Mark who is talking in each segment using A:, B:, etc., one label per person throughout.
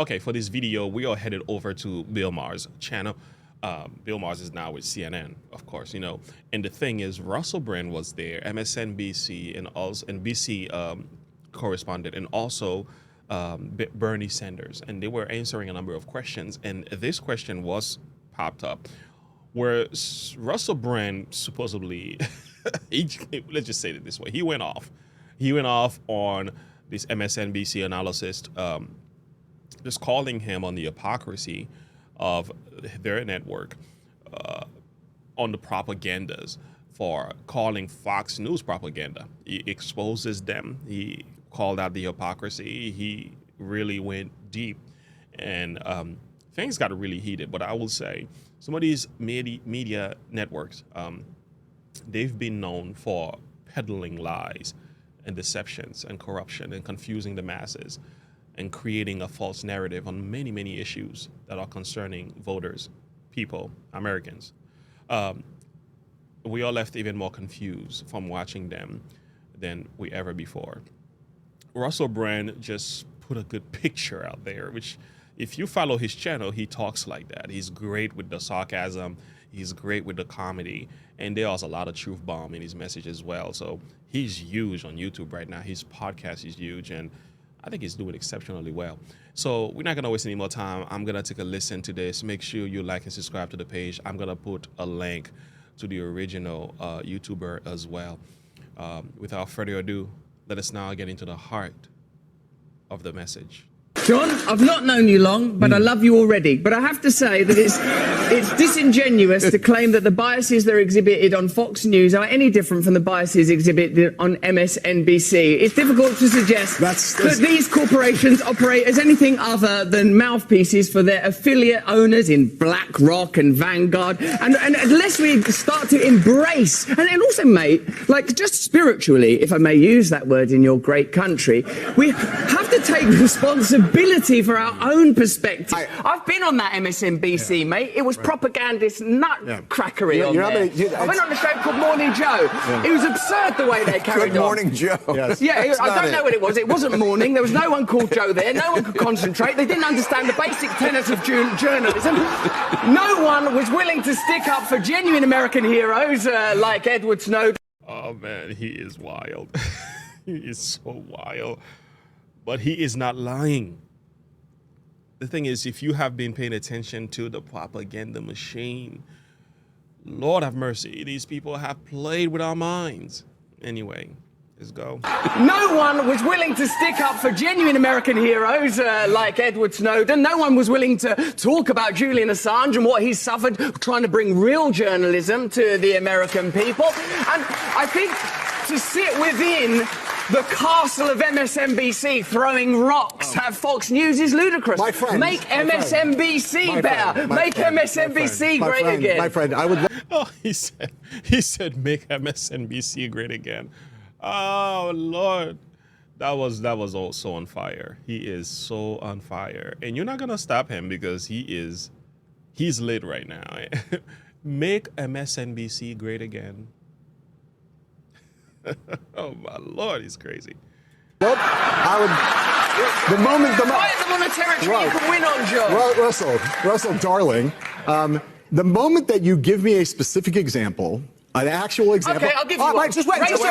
A: Okay, for this video, we are headed over to Bill Maher's channel. Bill Maher is now with CNN, of course, you know. And the thing is, Russell Brand was there, MSNBC and also NBC correspondent, and also Bernie Sanders, and they were answering a number of questions. And this question was popped up, where Russell Brand supposedly, let's just say it this way, he went off. He went off on this MSNBC analyst, just calling him on the hypocrisy of their network, on the propagandas for calling Fox News propaganda. He exposes them. He called out the hypocrisy. He really went deep, and things got really heated. But I will say, some of these media networks, they've been known for peddling lies and deceptions and corruption and confusing the masses and creating a false narrative on many, many issues that are concerning voters, people, Americans. We are left even more confused from watching them than we ever before. Russell Brand just put a good picture out there, which if you follow his channel, he talks like that. He's great with the sarcasm. He's great with the comedy. And there's a lot of truth bomb in his message as well. So he's huge on YouTube right now. His podcast is huge, and I think he's doing exceptionally well. So we're not going to waste any more time. I'm going to take a listen to this. Make sure you like and subscribe to the page. I'm going to put a link to the original YouTuber as well. Without further ado, let us now get into the heart of the message.
B: John, I've not known you long, but I love you already. But I have to say that it's disingenuous to claim that the biases that are exhibited on Fox News are any different from the biases exhibited on MSNBC. It's difficult to suggest that these corporations operate as anything other than mouthpieces for their affiliate owners in BlackRock and Vanguard. And unless we start to embrace, and also, mate, like just spiritually, if I may use that word in your great country, we have to take responsibility for our own perspective. I've been on that MSNBC, mate. It was propagandist nutcrackery on there. I went on a show called Morning Joe. It was absurd the way they carried on.
C: Good Morning Joe.
B: Yes. Yeah, I don't know what it was. It wasn't morning. There was no one called Joe there. No one could concentrate. They didn't understand the basic tenets of journalism. No one was willing to stick up for genuine American heroes like Edward Snowden.
A: Oh, man, he is wild. He is so wild. But he is not lying. The thing is, if you have been paying attention to the propaganda machine, Lord have mercy, these people have played with our minds. Anyway, let's go.
B: No one was willing to stick up for genuine American heroes like Edward Snowden. No one was willing to talk about Julian Assange and what he's suffered trying to bring real journalism to the American people. And I think to sit within the castle of MSNBC throwing rocks at Fox News is ludicrous.
C: My friend,
B: make MSNBC better. Make MSNBC great again.
C: My friend, I would.
A: Oh, he said, make MSNBC great again. Oh Lord, that was also on fire. He is so on fire, and you're not gonna stop him because he's lit right now. Make MSNBC great again. Oh my Lord, he's crazy.
C: Nope. I would. The moment
B: Fight them on a territory you can win on, Joe.
C: Russell, darling. The moment that you give me a specific example, an actual example.
B: Okay, I'll give you one.
C: Wait, just wait.
B: Wait.
C: Just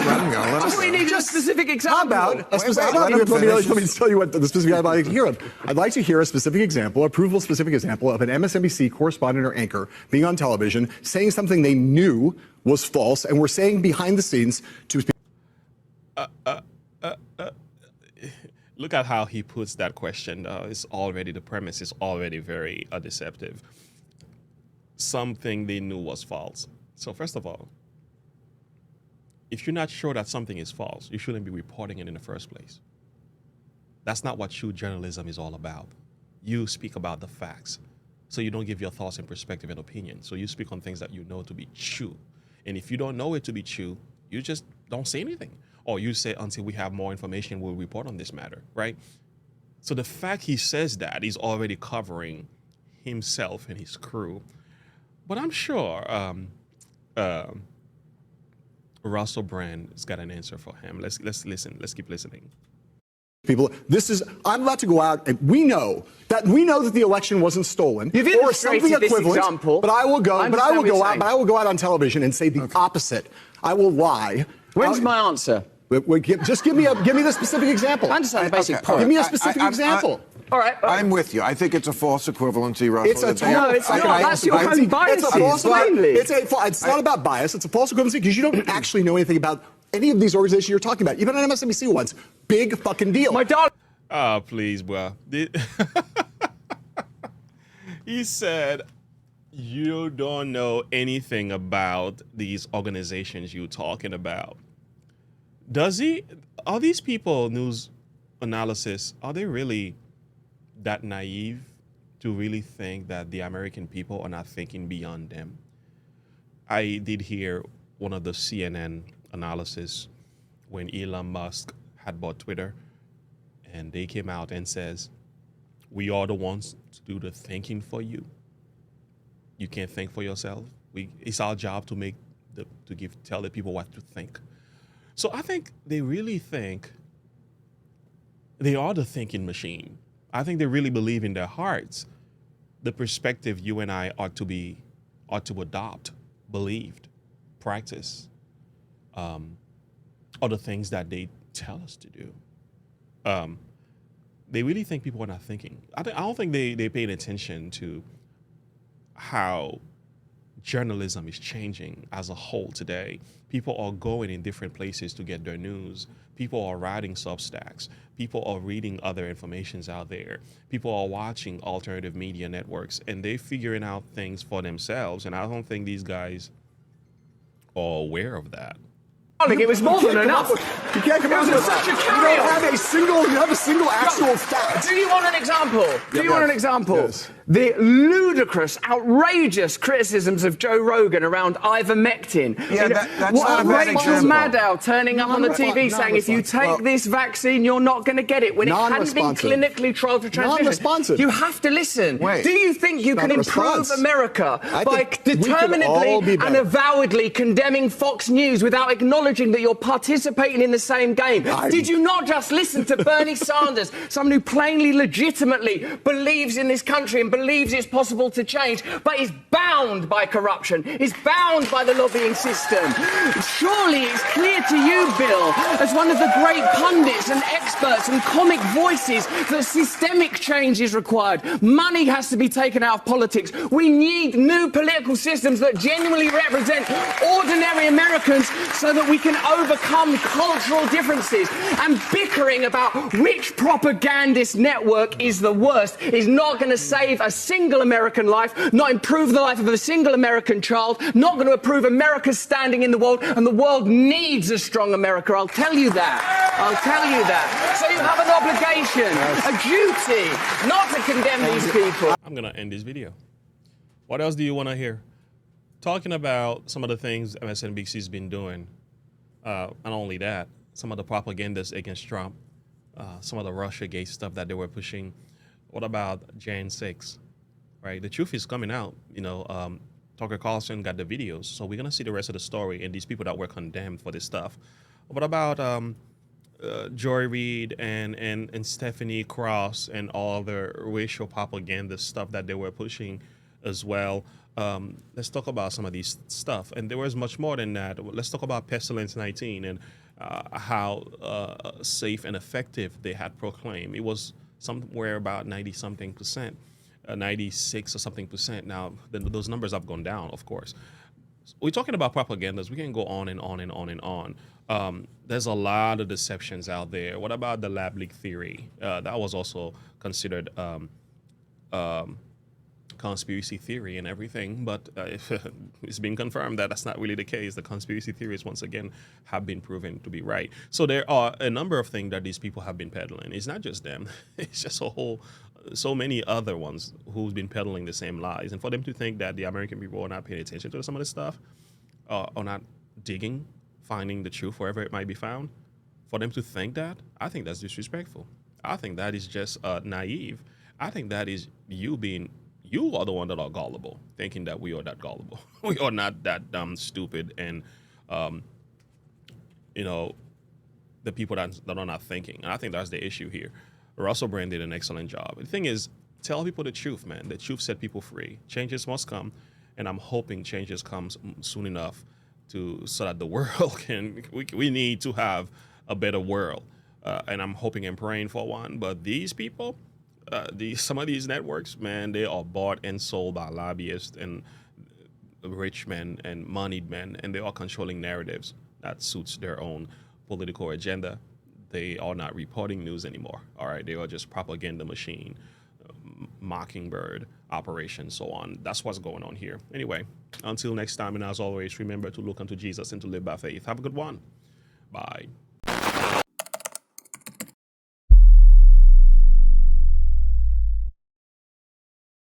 B: Let me need a specific example.
C: How about a specific? Let me tell you what the specific I'd like to hear of. I'd like to hear a specific example, a provable specific example of an MSNBC correspondent or anchor being on television saying something they knew was false and were saying behind the scenes to.
A: Look at how he puts that question. The premise is already very deceptive. Something they knew was false. So first of all, if you're not sure that something is false, you shouldn't be reporting it in the first place. That's not what true journalism is all about. You speak about the facts. So you don't give your thoughts and perspective and opinion. So you speak on things that you know to be true. And if you don't know it to be true, you just don't say anything. Or you say, until we have more information, we'll report on this matter, right? So the fact he says that, he's already covering himself and his crew. But I'm sure Russell Brand has got an answer for him. Let's listen. Let's keep listening.
C: people. I'm about to go out, and we know that the election wasn't stolen
B: You've
C: or something
B: illustrated this
C: equivalent.
B: example.
C: But I will go out on television and say the
B: Okay.
C: opposite. I will lie.
B: When's my answer?
C: Just give me the specific example.
B: I understand the basic point.
C: Give me a specific example.
B: All right.
D: I'm with you. I think it's a false equivalency, Russell.
C: It's a
B: No, it's not. That's your own biases, plainly.
C: It's not about bias. It's a false equivalency because you don't actually know anything about any of these organizations you're talking about. You've been on MSNBC once. Big fucking deal.
B: My darling.
A: Oh, please, bro. He said, you don't know anything about these organizations you're talking about. Does he? Are these people, news analysis, are they really that naive to really think that the American people are not thinking beyond them? I did hear one of the CNN analysis when Elon Musk had bought Twitter, and they came out and says, we are the ones to do the thinking for you. You can't think for yourself. It's our job to tell the people what to think. So I think they really think they are the thinking machine. I think they really believe in their hearts the perspective you and I ought to adopt, believed, practice, are the things that they tell us to do. They really think people are not thinking. I don't think they paid attention to how journalism is changing as a whole today. People are going in different places to get their news. People are writing Substacks. People are reading other informations out there. People are watching alternative media networks, and they're figuring out things for themselves. And I don't think these guys are aware of that.
B: It was more than enough.
C: You can't come up with
B: such a
C: that.
B: carry-on.
C: You don't have a single actual fact.
B: Do you want an example? Do you want an example?
C: Yes.
B: The ludicrous, outrageous criticisms of Joe Rogan around ivermectin.
D: Yeah, that's not a bad
B: Rachel
D: example.
B: Maddow turning up on the TV saying, if you take this vaccine, you're not going to get it, when it hadn't been
C: Non-responsive.
B: clinically trialed for transmission.
C: Non-responsive.
B: You have to listen.
D: Wait.
B: Do you think you can
C: Not a
B: improve
C: response.
B: America
C: I
B: by
C: think we could all
B: determinedly
C: be
B: and
C: better.
B: avowedly condemning Fox News without acknowledging that you're participating in the same game? Did you not just listen to Bernie Sanders, someone who plainly, legitimately believes in this country and believes it's possible to change, but is bound by corruption, is bound by the lobbying system? Surely it's clear to you, Bill, as one of the great pundits and experts and comic voices, that systemic change is required. Money has to be taken out of politics. We need new political systems that genuinely represent ordinary Americans so that we can overcome cultural differences. And bickering about which propagandist network is the worst is not going to save a single American life, not improve the life of a single American child, not going to improve America's standing in the world, and the world needs a strong America. I'll tell you that. I'll tell you that. So you have an obligation, a duty, not to condemn these people.
A: I'm going to end this video. What else do you want to hear? Talking about some of the things MSNBC's been doing. Not only that, some of the propagandas against Trump, some of the Russiagate stuff that they were pushing. What about Jan 6? Right? The truth is coming out. Tucker Carlson got the videos, so we're going to see the rest of the story and these people that were condemned for this stuff. What about Joy Reid and Stephanie Cross and all the racial propaganda stuff that they were pushing as well? Let's talk about some of these stuff. And there was much more than that. Let's talk about Pestilence 19 and how safe and effective they had proclaimed. It was somewhere about 90-something percent. 96 or something percent. Now, those numbers have gone down, of course. We're talking about propagandas. We can go on and on and on and on. There's a lot of deceptions out there. What about the lab leak theory? That was also considered conspiracy theory and everything, but it's been confirmed that that's not really the case. The conspiracy theories, once again, have been proven to be right. So there are a number of things that these people have been peddling. It's not just them. It's just so many other ones who've been peddling the same lies. And for them to think that the American people are not paying attention to some of this stuff, are not digging, finding the truth wherever it might be found, for them to think that, I think that's disrespectful. I think that is just naive. I think that is you are the one that are gullible, thinking that we are that gullible. We are not that dumb, stupid, and, the people that are not thinking. And I think that's the issue here. Russell Brand did an excellent job. The thing is, tell people the truth, man. The truth set people free. Changes must come, and I'm hoping changes comes soon enough so that the world we need to have a better world. And I'm hoping and praying for one. But these people, some of these networks, man, they are bought and sold by lobbyists and rich men and moneyed men, and they are controlling narratives that suits their own political agenda. They are not reporting news anymore. All right, they are just propaganda machine, mockingbird operation, so on. That's what's going on here. Anyway, until next time, and as always, remember to look unto Jesus and to live by faith. Have a good one. Bye.